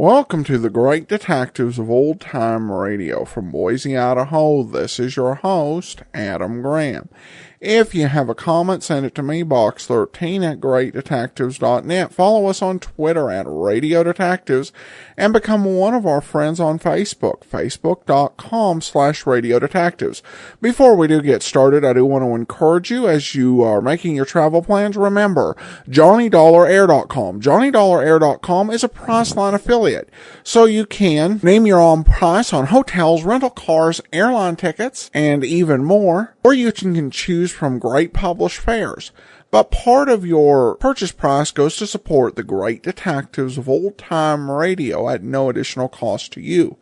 Welcome to the Great Detectives of Old Time Radio from Boise, Idaho. This is your host, Adam Graham. If you have a comment, send it to me, box13 at greatdetectives.net. Follow us on Twitter at Radio Detectives and become one of our friends on Facebook, facebook.com/Radio Detectives. Before we do get started, I do want to encourage you as you are making your travel plans, remember JohnnyDollarAir.com. JohnnyDollarAir.com is a Priceline affiliate, so you can name your own price on hotels, rental cars, airline tickets, and even more, or you can choose from great published fares. But part of your purchase price goes to support the Great Detectives of Old Time Radio at no additional cost to you.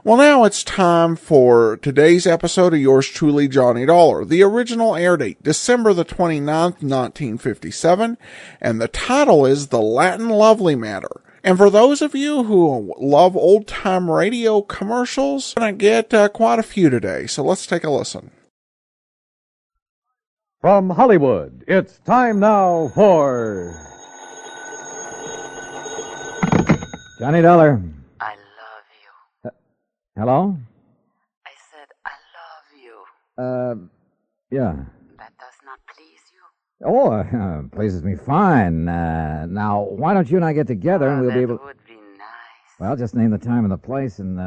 Well, now it's time for today's episode of yours truly, Johnny Dollar. The original air date, December the 29th, 1957, and the title is The Latin Lovely Matter. And for those of you who love old-time radio commercials, I'm going to get quite a few today, so let's take a listen. From Hollywood, it's time now for... Johnny Dollar. I love you. Hello? I said I love you. Yeah. That does not please you? Oh, pleases me fine. Now, why don't you and I get together and we'll be able... That would be nice. Well, just name the time and the place and,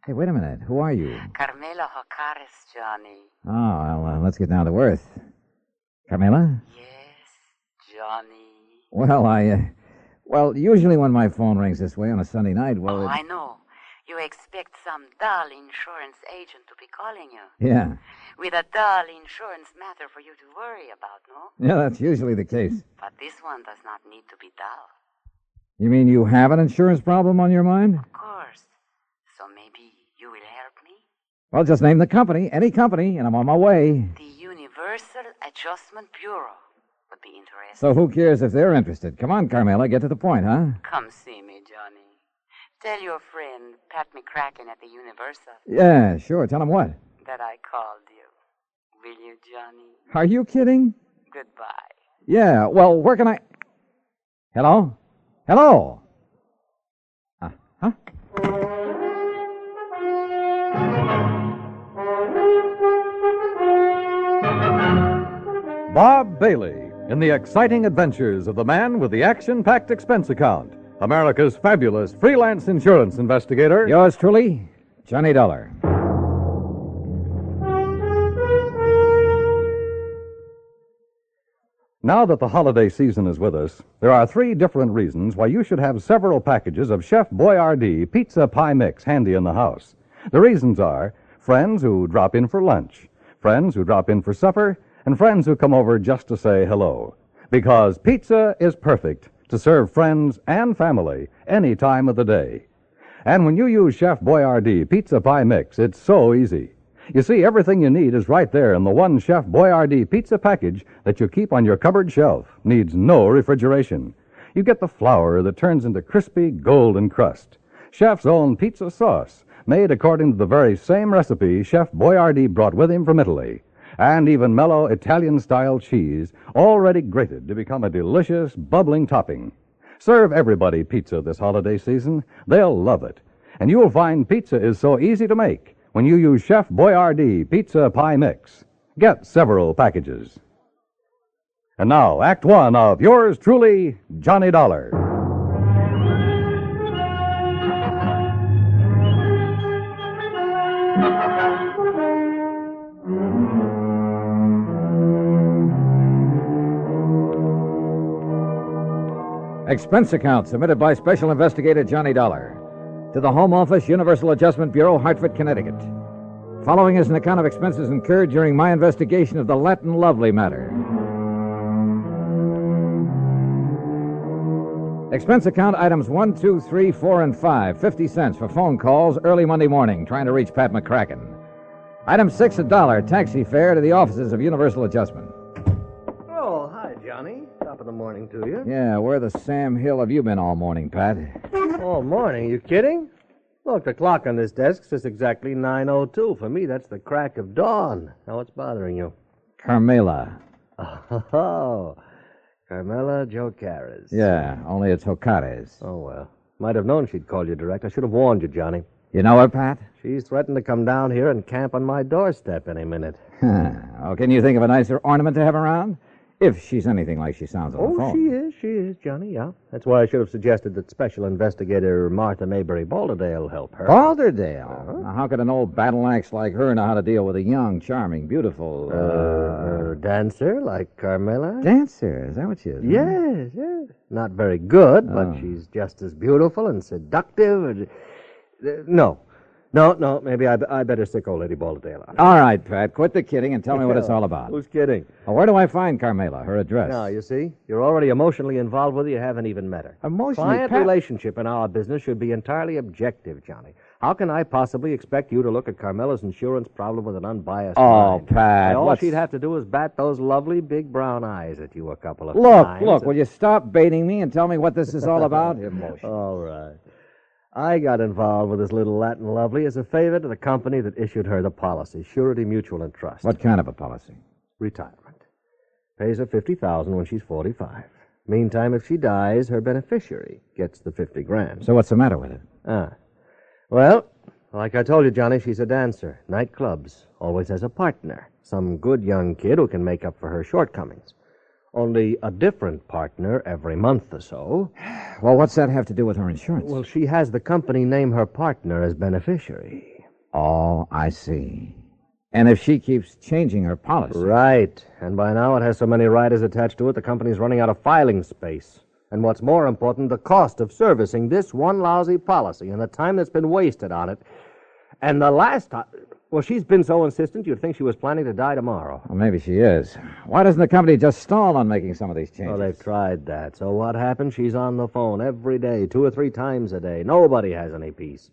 Hey, wait a minute. Who are you? Carmela Jocares, Johnny. Oh, well, let's get down to earth. Carmela? Yes, Johnny. Well, usually when my phone rings this way on a Sunday night, well... I know. You expect some dull insurance agent to be calling you. Yeah. With a dull insurance matter for you to worry about, no? Yeah, that's usually the case. But this one does not need to be dull. You mean you have an insurance problem on your mind? Of course. So maybe you will help me? Well, just name the company, any company, and I'm on my way. The Universal Adjustment Bureau would be interesting. So who cares if they're interested? Come on, Carmela, get to the point, huh? Come see me, Johnny. Tell your friend, Pat McCracken at the Universal. Yeah, sure. Tell him what? That I called you. Will you, Johnny? Are you kidding? Goodbye. Yeah, well, where can I... Hello? Hello? Huh? Bob Bailey, in the exciting adventures of the man with the action-packed expense account, America's fabulous freelance insurance investigator. Yours truly, Johnny Dollar. Now that the holiday season is with us, there are 3 different reasons why you should have several packages of Chef Boyardee Pizza Pie Mix handy in the house. The reasons are friends who drop in for lunch, friends who drop in for supper, and friends who come over just to say hello. Because pizza is perfect to serve friends and family any time of the day. And when you use Chef Boyardee Pizza Pie Mix, it's so easy. You see, everything you need is right there in the one Chef Boyardee pizza package that you keep on your cupboard shelf. Needs no refrigeration. You get the flour that turns into crispy golden crust. Chef's own pizza sauce, made according to the very same recipe Chef Boyardee brought with him from Italy. And even mellow Italian-style cheese, already grated to become a delicious, bubbling topping. Serve everybody pizza this holiday season. They'll love it. And you'll find pizza is so easy to make when you use Chef Boyardee Pizza Pie Mix. Get several packages. And now, Act 1 of yours truly, Johnny Dollar. Expense account submitted by Special Investigator Johnny Dollar to the Home Office, Universal Adjustment Bureau, Hartford, Connecticut. Following is an account of expenses incurred during my investigation of the Latin Lovely matter. Expense account items 1, 2, 3, 4, and 5, 50 cents for phone calls early Monday morning trying to reach Pat McCracken. Item 6, $1, taxi fare to the offices of Universal Adjustment. Oh, hi, Johnny. Top of the morning to you. Yeah, where the Sam Hill have you been all morning, Pat? All morning? You kidding? Look, the clock on this desk says exactly 9:02. For me, that's the crack of dawn. Now, what's bothering you? Carmela. Oh, Carmela Jocares. Yeah, only it's Jocares. Oh, well. Might have known she'd call you direct. I should have warned you, Johnny. You know her, Pat? She's threatened to come down here and camp on my doorstep any minute. Oh, can you think of a nicer ornament to have around? If she's anything like she sounds on the phone. She is, Johnny, yeah. That's why I should have suggested that Special Investigator Martha Mayberry Balderdale help her. Balderdale? Now, how could an old battle axe like her know how to deal with a young, charming, beautiful... dancer like Carmela? Dancer, is that what she is? Yes, yes. Not very good, but she's just as beautiful and seductive. And, no, maybe I better stick old Lady Balderdale on. All right, Pat, quit the kidding and tell me what it's all about. Who's kidding? Well, where do I find Carmela, her address? Now, you see, you're already emotionally involved with her. You haven't even met her. Emotionally? Client relationship in our business should be entirely objective, Johnny. How can I possibly expect you to look at Carmela's insurance problem with an unbiased mind? Pat, All she'd have to do is bat those lovely big brown eyes at you a couple of times. Look, will you stop baiting me and tell me what this is all about? Emotion. All right. I got involved with this little Latin lovely as a favor to the company that issued her the policy, Surety Mutual and Trust. What kind of a policy? Retirement. Pays her $50,000 when she's 45. Meantime, if she dies, her beneficiary gets the $50,000. So what's the matter with it? Well, like I told you, Johnny, she's a dancer. Nightclubs. Always has a partner. Some good young kid who can make up for her shortcomings. Only a different partner every month or so. Well, what's that have to do with her insurance? Well, she has the company name her partner as beneficiary. Oh, I see. And if she keeps changing her policy... Right. And by now it has so many riders attached to it, the company's running out of filing space. And what's more important, the cost of servicing this one lousy policy and the time that's been wasted on it. And the last time... Well, she's been so insistent you'd think she was planning to die tomorrow. Well, maybe she is. Why doesn't the company just stall on making some of these changes? Well, they've tried that. So what happened? She's on the phone every day, 2 or 3 times a day. Nobody has any peace.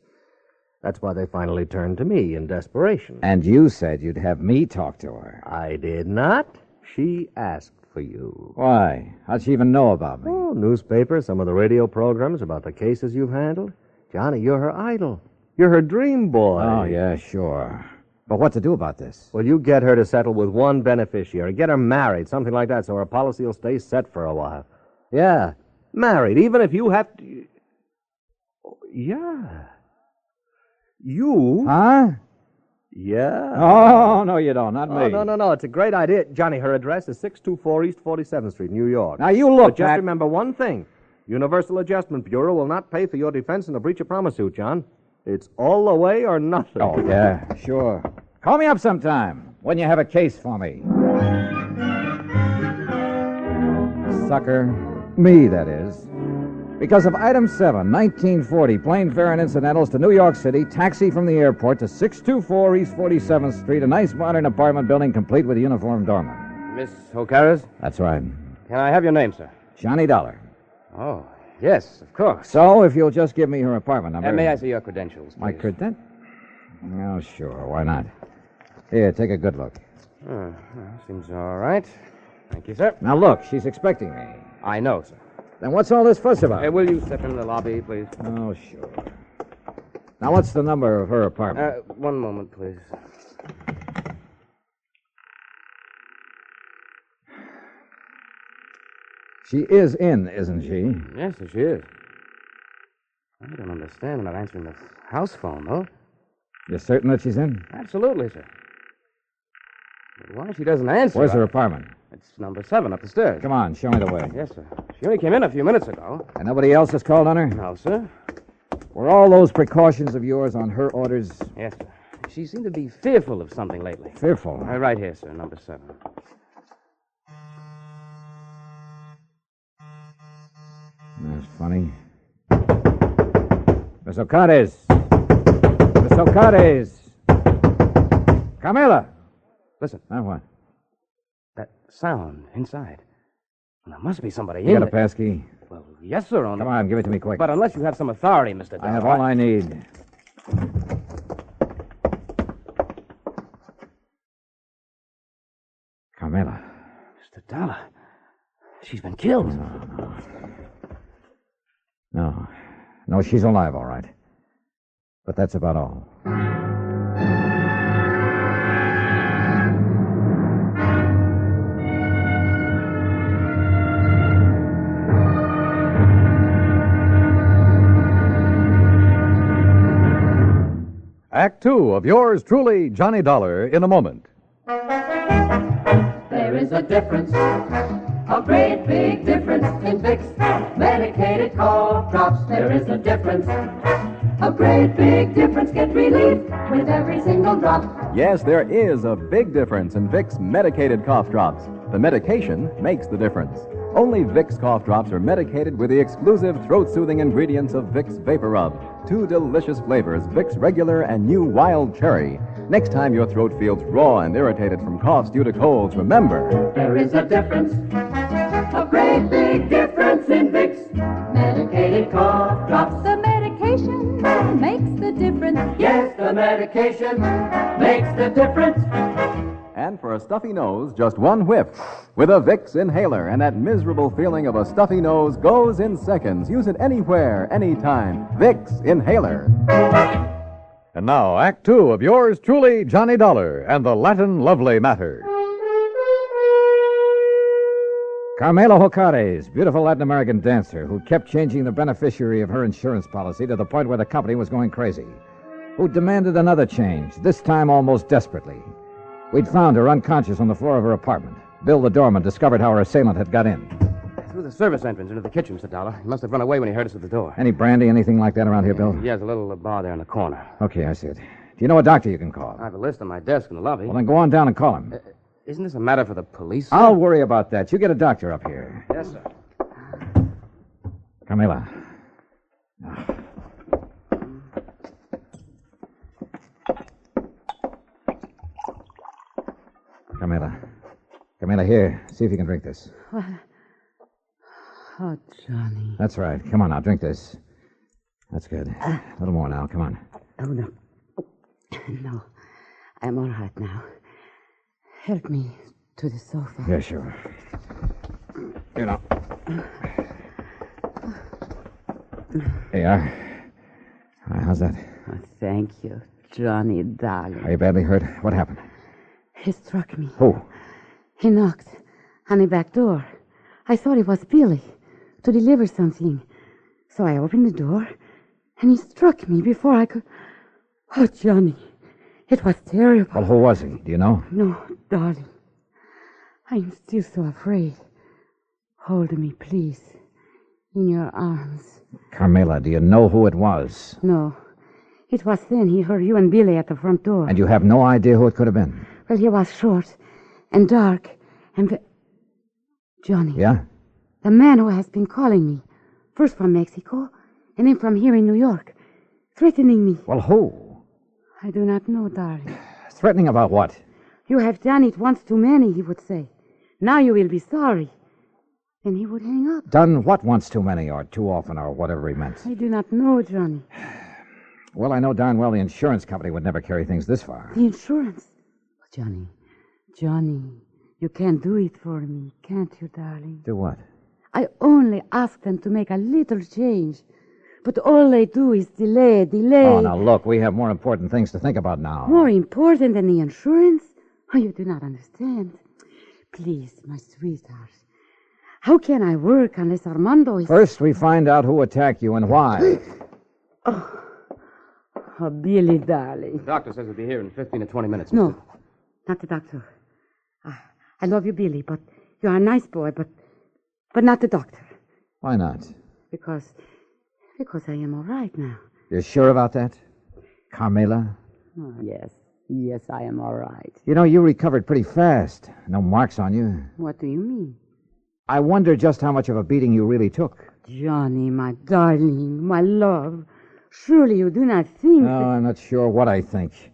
That's why they finally turned to me in desperation. And you said you'd have me talk to her. I did not. She asked for you. Why? How'd she even know about me? Oh, newspapers, some of the radio programs about the cases you've handled. Johnny, you're her idol. You're her dream boy. Oh, yeah, sure. But what to do about this? Well, you get her to settle with one beneficiary. Get her married, something like that, so her policy will stay set for a while. Yeah, married, even if you have to... Yeah. You? Huh? Yeah. Oh, no, you don't. Not me. Oh, no. It's a great idea. Johnny, her address is 624 East 47th Street, New York. Now, you look, But just Pat. remember one thing. Universal Adjustment Bureau will not pay for your defense in a breach of promise suit, John. It's all the way or nothing. Oh, yeah, sure. Call me up sometime when you have a case for me. Sucker. Me, that is. Because of Item 7, 1940, plane fare and incidentals to New York City, taxi from the airport to 624 East 47th Street, a nice modern apartment building complete with a uniformed doorman. Miss O'Carras? That's right. Can I have your name, sir? Johnny Dollar. Oh, yes, of course. So, if you'll just give me her apartment number... May I see your credentials, please? My credentials? Oh, sure. Why not? Here, take a good look. Seems all right. Thank you, sir. Now, look, she's expecting me. I know, sir. Then what's all this fuss about? Will you step in the lobby, please? Oh, sure. Now, what's the number of her apartment? One moment, please. She is in, isn't she? Yes, sir, she is. I don't understand not answering the house phone, though. You're certain that she's in? Absolutely, sir. But why she doesn't answer? Where's her apartment? It's number 7 up the stairs. Come on, show me the way. Yes, sir. She only came in a few minutes ago. And nobody else has called on her? No, sir. Were all those precautions of yours on her orders? Yes, sir. She seemed to be fearful of something lately. Fearful? Right here, sir, number 7. That's funny. Miss Ocades! Miss Ocades! Carmela! Listen. Now what? That sound inside. There must be somebody You in got a there. passkey? Well, yes, sir. Come on, give it to me quick. But unless you have some authority, Mr. I have all I need. Carmela. Mr. Dollar. She's been killed. No, she's alive, all right. But that's about all. Act Two of yours truly, Johnny Dollar, in a moment. There is a difference, a great big difference in Vicks medicated cough drops. There is a difference, a great big difference. Get relief with every single drop. Yes, there is a big difference in Vicks medicated cough drops. The medication makes the difference. Only Vicks cough drops are medicated with the exclusive throat-soothing ingredients of Vicks Vapor Rub. 2 delicious flavors, Vicks Regular and new Wild Cherry. Next time your throat feels raw and irritated from coughs due to colds, remember... There is a difference, a great big difference in Vicks medicated cough drops. The medication makes the difference. Yes, the medication makes the difference. And for a stuffy nose, just one whiff. With a Vicks inhaler, and that miserable feeling of a stuffy nose goes in seconds. Use it anywhere, anytime. Vicks Inhaler. And now, Act Two of yours truly, Johnny Dollar, and the Latin Lovely Matter. Carmela Jocares, beautiful Latin American dancer who kept changing the beneficiary of her insurance policy to the point where the company was going crazy, who demanded another change, this time almost desperately. We'd found her unconscious on the floor of her apartment. Bill, the doorman, discovered how her assailant had got in. Through the service entrance into the kitchen, Mr. Dollar. He must have run away when he heard us at the door. Any brandy, anything like that around here, Bill? Yeah, there's a little bar there in the corner. Okay, I see it. Do you know a doctor you can call? I have a list on my desk in the lobby. Well, then go on down and call him. Isn't this a matter for the police? I'll worry about that. You get a doctor up here. Yes, sir. Carmela. Carmela, here. See if you can drink this. Oh, Johnny. That's right. Come on now, drink this. That's good. A little more now. Come on. Oh, no. No. I'm all right now. Help me to the sofa. Yeah, sure. You know. There you are. How's that? Oh, thank you, Johnny, darling. Are you badly hurt? What happened? He struck me. Who? He knocked on the back door. I thought it was Billy to deliver something. So I opened the door, and he struck me before I could... Oh, Johnny, it was terrible. Well, who was he? Do you know? No, darling. I'm still so afraid. Hold me, please, in your arms. Carmela, do you know who it was? No. It was then he heard you and Billy at the front door. And you have no idea who it could have been? Well, he was short and dark and... Johnny. Yeah? The man who has been calling me, first from Mexico and then from here in New York, threatening me. Well, who? I do not know, darling. Threatening about what? You have done it once too many, he would say. Now you will be sorry. Then he would hang up. Done what once too many or too often or whatever he meant? I do not know, Johnny. Well, I know darn well the insurance company would never carry things this far. The insurance? Johnny, you can't do it for me, can't you, darling? Do what? I only ask them to make a little change. But all they do is delay. Oh, now look, we have more important things to think about now. More important than the insurance? Oh, you do not understand. Please, my sweetheart. How can I work unless Armando is... First, we find out who attacked you and why. Oh, Billy, darling. The doctor says he'll be here in 15 to 20 minutes. No, not the doctor. I love you, Billy, but you're a nice boy, but not the doctor. Why not? Because I am all right now. You're sure about that? Carmela? Oh, yes, I am all right. You know, you recovered pretty fast. No marks on you. What do you mean? I wonder just how much of a beating you really took. Johnny, my darling, my love. Surely you do not think... No, I'm not sure what I think.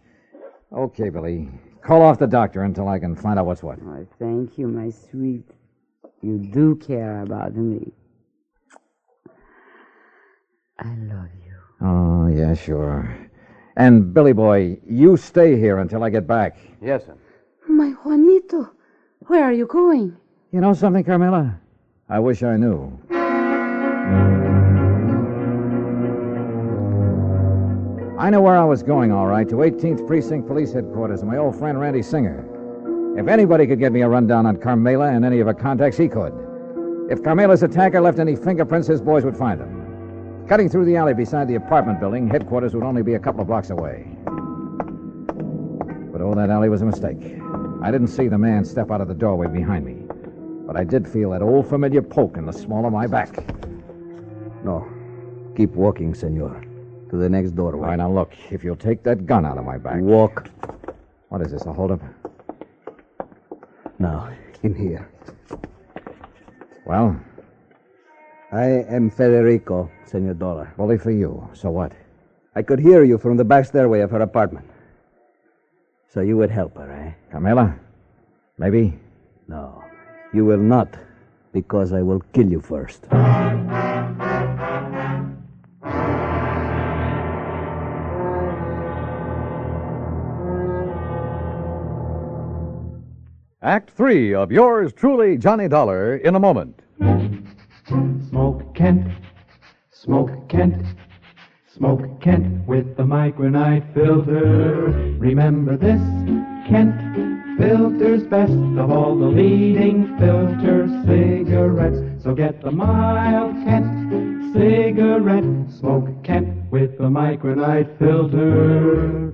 Okay, Billy. Call off the doctor until I can find out what's what. Oh, thank you, my sweet. You do care about me. I love you. Oh, yeah, sure. And, Billy boy, you stay here until I get back. Yes, sir. My Juanito, where are you going? You know something, Carmela? I wish I knew. I know where I was going, all right, to 18th Precinct Police Headquarters and my old friend Randy Singer. If anybody could get me a rundown on Carmela and any of her contacts, he could. If Carmela's attacker left any fingerprints, his boys would find them. Cutting through the alley beside the apartment building, headquarters would only be a couple of blocks away. But that alley was a mistake. I didn't see the man step out of the doorway behind me. But I did feel that old familiar poke in the small of my back. No. Keep walking, senor. To the next doorway. All right, now look. If you'll take that gun out of my back. Walk. What is this, a holdup? Now, in here. Well? I am Federico, Senor Dollar. Bully for you. So what? I could hear you from the back stairway of her apartment. So you would help her, eh? Carmela? Maybe? No, you will not, because I will kill you first. Act 3 of yours truly, Johnny Dollar, in a moment. Smoke Kent, Smoke Kent, Smoke Kent with the micronite filter. Remember this, Kent filters best of all the leading filter cigarettes. So get the mild Kent cigarette. Smoke Kent with the micronite filter.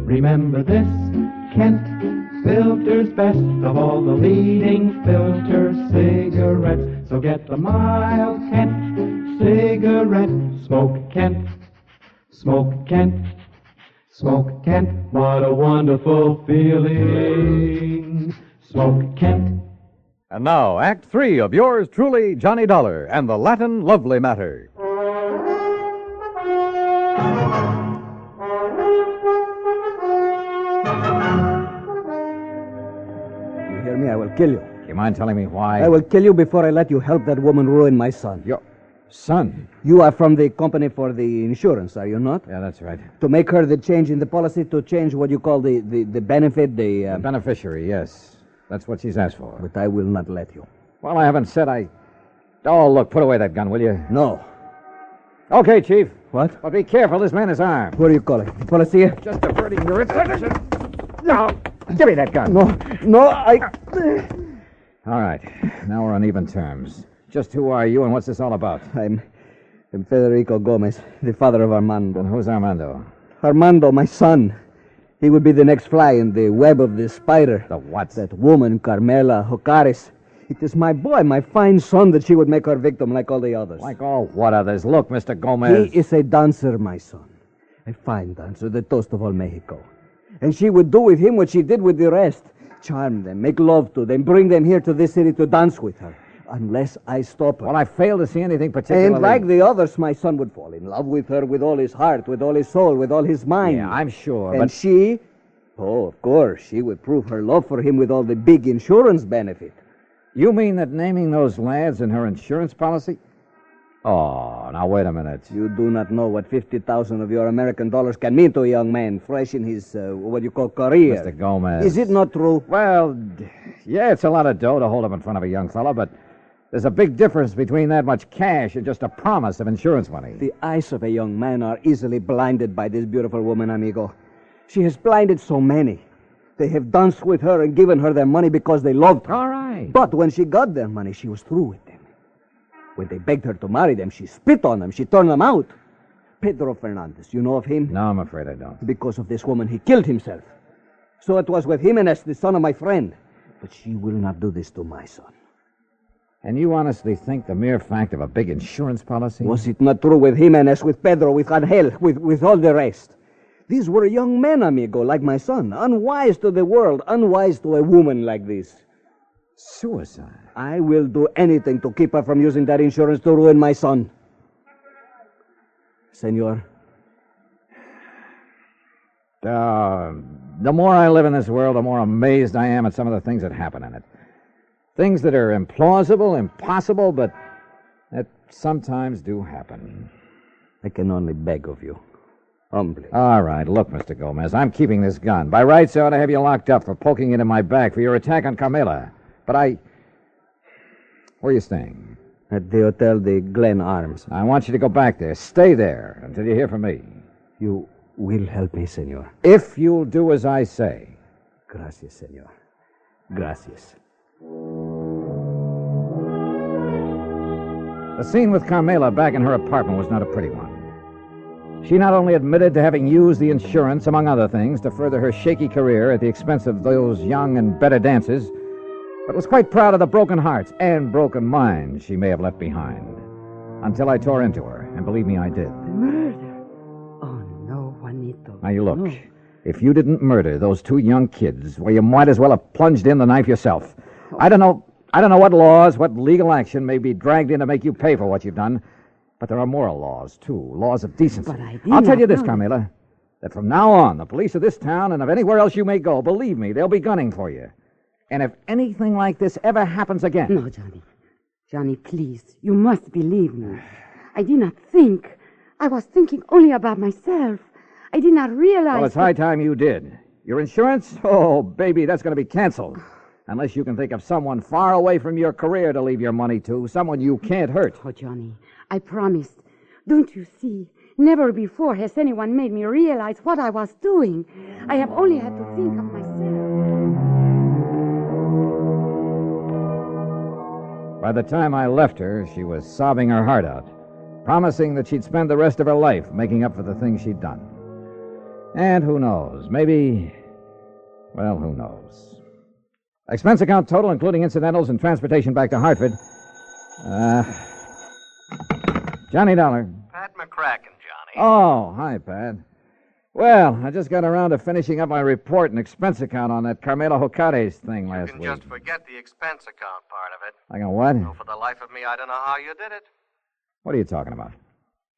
Remember this, Kent filters best of all the leading filter cigarettes. So get the mild Kent cigarette. Smoke Kent, Smoke Kent, Smoke Kent. What a wonderful feeling. Smoke Kent. And now, Act 3 of yours truly, Johnny Dollar, and the Latin Lovely Matter. You hear me? I will kill you. You mind telling me why? I will kill you before I let you help that woman ruin my son. Your son? You are from the company for the insurance, are you not? Yeah, that's right. To make her the change in the policy, to change what you call the benefit, The beneficiary, yes. That's what she's asked for. But I will not let you. Well, I haven't said I... Oh, look, put away that gun, will you? No. Okay, Chief. What? But be careful, this man is armed. What are you calling? Policia? Just diverting your attention. No, give me that gun. No, I... All right, now we're on even terms. Just who are you and what's this all about? I'm Federico Gomez, the father of Armando. And who's Armando? Armando, my son. He would be the next fly in the web of the spider. The what? That woman, Carmela Jocares. It is my boy, my fine son, that she would make her victim like all the others. Like all what others? Look, Mr. Gomez. He is a dancer, my son. A fine dancer, the toast of all Mexico. And she would do with him what she did with the rest. Charm them, make love to them, bring them here to this city to dance with her. Unless I stop her. Well, I fail to see anything particularly... And like the others, my son would fall in love with her with all his heart, with all his soul, with all his mind. Yeah, I'm sure, and but... she... Oh, of course, she would prove her love for him with all the big insurance benefit. You mean that naming those lads in her insurance policy? Oh, now wait a minute. You do not know what 50,000 of your American dollars can mean to a young man fresh in his, what you call, career. Mr. Gomez. Is it not true? Well, yeah, it's a lot of dough to hold up in front of a young fellow, but there's a big difference between that much cash and just a promise of insurance money. The eyes of a young man are easily blinded by this beautiful woman, amigo. She has blinded so many. They have danced with her and given her their money because they loved her. All right. But when she got their money, she was through with them. When they begged her to marry them, she spit on them. She turned them out. Pedro Fernandez, you know of him? No, I'm afraid I don't. Because of this woman, he killed himself. So it was with Jimenez, the son of my friend. But she will not do this to my son. And you honestly think the mere fact of a big insurance policy? Was it not true with Jimenez, with Pedro, with Angel, with all the rest? These were young men, amigo, like my son. Unwise to the world, unwise to a woman like this. Suicide? I will do anything to keep her from using that insurance to ruin my son. Senor. The more I live in this world, the more amazed I am at some of the things that happen in it. Things that are implausible, impossible, but that sometimes do happen. I can only beg of you. Humbly. All right, look, Mr. Gomez, I'm keeping this gun. By rights, I ought to have you locked up for poking it in my back for your attack on Carmela. But Where are you staying? At the Hotel de Glen Arms. I want you to go back there. Stay there until you hear from me. You will help me, senor. If you'll do as I say. Gracias, senor. Gracias. The scene with Carmela back in her apartment was not a pretty one. She not only admitted to having used the insurance, among other things, to further her shaky career at the expense of those young and better dancers, but was quite proud of the broken hearts and broken minds she may have left behind. Until I tore into her, and believe me, I did. Murder? Oh, no, Juanito. Now, you look. No. If you didn't murder those two young kids, well, you might as well have plunged in the knife yourself. I don't know what laws, what legal action may be dragged in to make you pay for what you've done, but there are moral laws, too, laws of decency. But I did I'll tell you not this, know. Carmela, that from now on, the police of this town and of anywhere else you may go, believe me, they'll be gunning for you. And if anything like this ever happens again... No, Johnny. Johnny, please, you must believe me. I did not think. I was thinking only about myself. I did not realize... Well, it's high time you did. Your insurance? Oh, baby, that's going to be canceled. Unless you can think of someone far away from your career to leave your money to, someone you can't hurt. Oh, Johnny, I promised. Don't you see? Never before has anyone made me realize what I was doing. I have only had to think of myself. By the time I left her, she was sobbing her heart out, promising that she'd spend the rest of her life making up for the things she'd done. And who knows, maybe... Well, who knows? Expense account total, including incidentals and transportation back to Hartford. Johnny Dollar. Pat McCracken, Johnny. Oh, hi, Pat. Well, I just got around to finishing up my report and expense account on that Carmela Jocares thing last You can week. just forget the expense account part of it. I got what? No, for the life of me, I don't know how you did it. What are you talking about?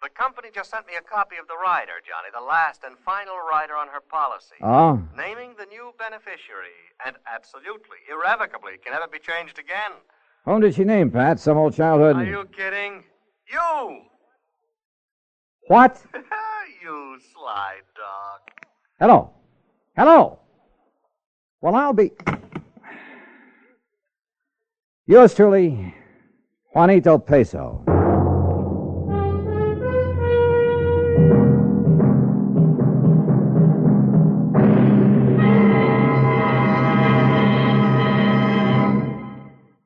The company just sent me a copy of the rider, Johnny, the last and final rider on her policy. Oh? Naming the new beneficiary, and absolutely, irrevocably, can never be changed again. Whom did she name, Pat? Some old childhood... Are you kidding? You! What? You sly dog. Hello? Hello? Well, I'll be... Yours truly, Juanito Peso.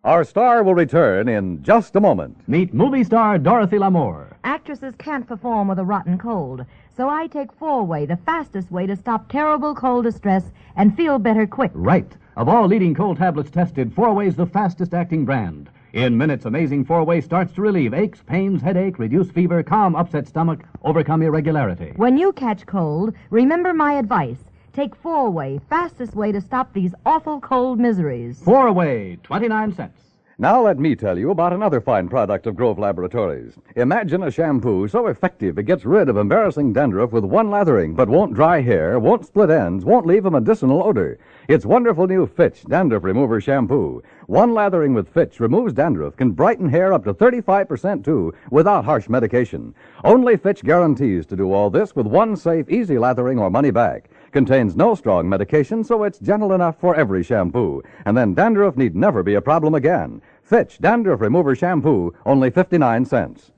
Our star will return in just a moment. Meet movie star Dorothy Lamour. Actresses can't perform with a rotten cold, so I take 4-Way, the fastest way to stop terrible cold distress and feel better quick. Right. Of all leading cold tablets tested, 4-Way's the fastest acting brand. In minutes, amazing 4-Way starts to relieve aches, pains, headache, reduce fever, calm upset stomach, overcome irregularity. When you catch cold, remember my advice. Take 4-Way, fastest way to stop these awful cold miseries. 4-Way, 29 cents. Now let me tell you about another fine product of Grove Laboratories. Imagine a shampoo so effective it gets rid of embarrassing dandruff with one lathering, but won't dry hair, won't split ends, won't leave a medicinal odor. It's wonderful new Fitch Dandruff Remover Shampoo. One lathering with Fitch removes dandruff, can brighten hair up to 35% too, without harsh medication. Only Fitch guarantees to do all this with one safe, easy lathering or money back. Contains no strong medication, so it's gentle enough for every shampoo. And then dandruff need never be a problem again. Fitch Dandruff Remover Shampoo, only 59 cents.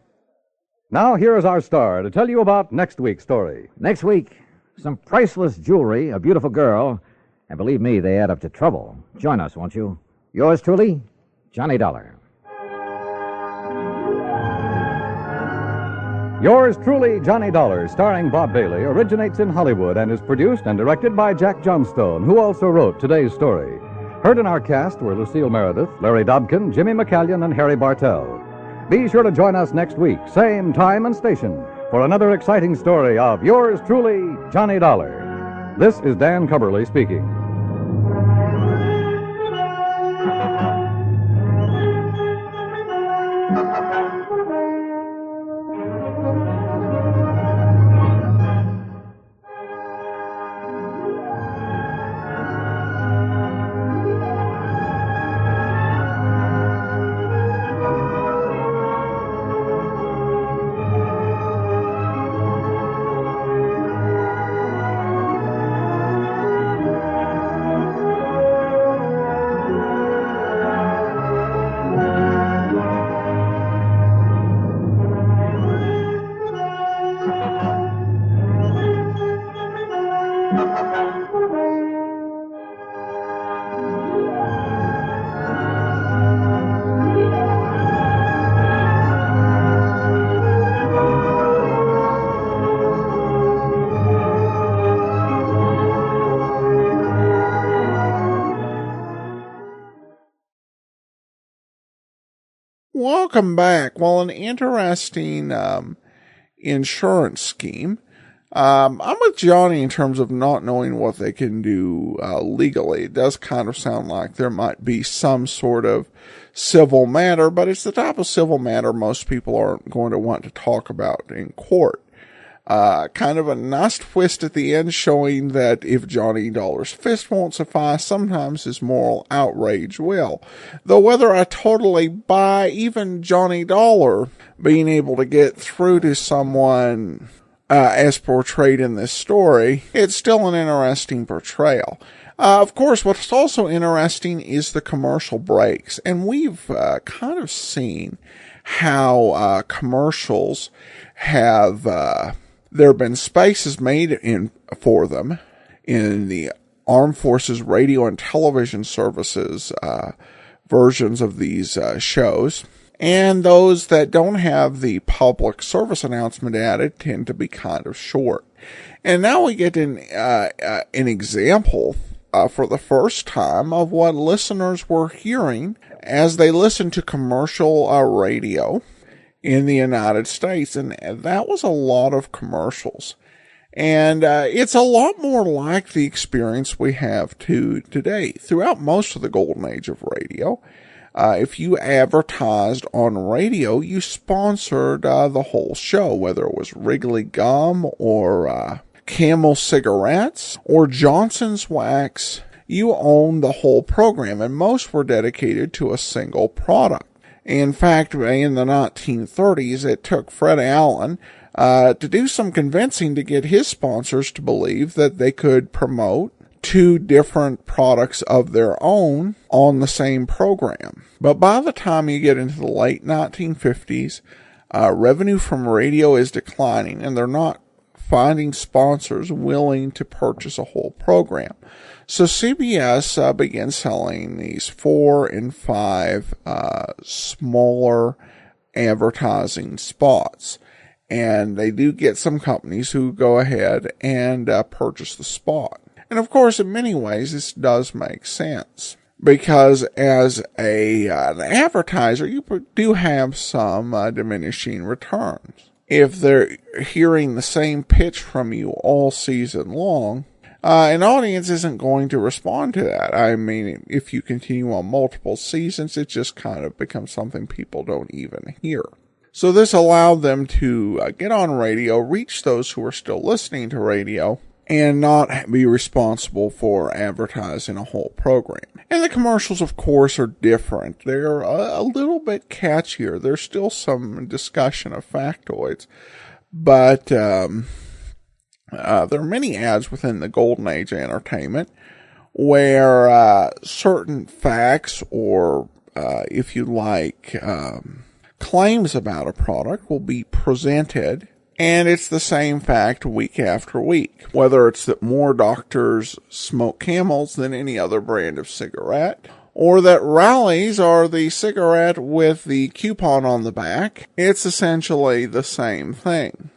Now, here is our star to tell you about next week's story. Next week, some priceless jewelry, a beautiful girl, and believe me, they add up to trouble. Join us, won't you? Yours truly, Johnny Dollar. Yours truly, Johnny Dollar, starring Bob Bailey, originates in Hollywood and is produced and directed by Jack Johnstone, who also wrote today's story. Heard in our cast were Lucille Meredith, Larry Dobkin, Jimmy McCallion, and Harry Bartell. Be sure to join us next week, same time and station, for another exciting story of yours truly, Johnny Dollar. This is Dan Cubberly speaking. Welcome back. Well, an interesting insurance scheme. I'm with Johnny in terms of not knowing what they can do legally. It does kind of sound like there might be some sort of civil matter, but it's the type of civil matter most people aren't going to want to talk about in court. Kind of a nice twist at the end showing that if Johnny Dollar's fist won't suffice, sometimes his moral outrage will. Though whether I totally buy even Johnny Dollar being able to get through to someone as portrayed in this story, it's still an interesting portrayal. Of course, what's also interesting is the commercial breaks. And we've kind of seen how commercials have, there have been spaces made for them in the Armed Forces radio and television services versions of these shows. And those that don't have the public service announcement added tend to be kind of short. And now we get an example for the first time of what listeners were hearing as they listened to commercial radio in the United States. And that was a lot of commercials. And it's a lot more like the experience we have today. Throughout most of the golden age of radio, if you advertised on radio, you sponsored the whole show, whether it was Wrigley Gum or Camel Cigarettes or Johnson's Wax. You owned the whole program, and most were dedicated to a single product. In fact, in the 1930s, it took Fred Allen to do some convincing to get his sponsors to believe that they could promote two different products of their own on the same program. But by the time you get into the late 1950s, revenue from radio is declining, and they're not finding sponsors willing to purchase a whole program. So CBS began selling these 4 and 5 smaller advertising spots. And they do get some companies who go ahead and purchase the spot. And of course, in many ways, this does make sense. Because as an advertiser, you do have some diminishing returns. If they're hearing the same pitch from you all season long, an audience isn't going to respond to that. I mean, if you continue on multiple seasons, it just kind of becomes something people don't even hear. So this allowed them to get on radio, reach those who are still listening to radio, and not be responsible for advertising a whole program. And the commercials, of course, are different. They're a little bit catchier. There's still some discussion of factoids, but there are many ads within the golden age of entertainment where certain facts or, if you like, claims about a product will be presented, and it's the same fact week after week. Whether it's that more doctors smoke Camels than any other brand of cigarette, or that Rallies are the cigarette with the coupon on the back, it's essentially the same thing,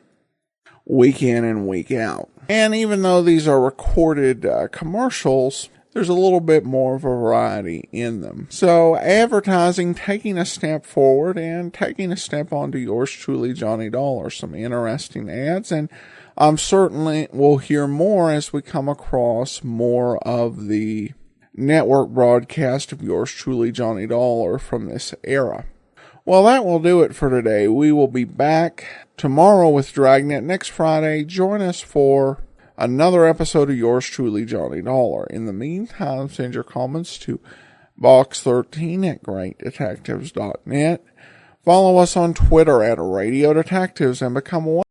week in and week out. And even though these are recorded commercials, there's a little bit more variety in them. So advertising, taking a step forward and taking a step onto yours truly, Johnny Dollar. Some interesting ads, and certainly we'll hear more as we come across more of the network broadcast of yours truly, Johnny Dollar, from this era. Well, that will do it for today. We will be back tomorrow with Dragnet. Next Friday, join us for another episode of yours truly, Johnny Dollar. In the meantime, send your comments to box13@greatdetectives.net. Follow us on Twitter @RadioDetectives and become one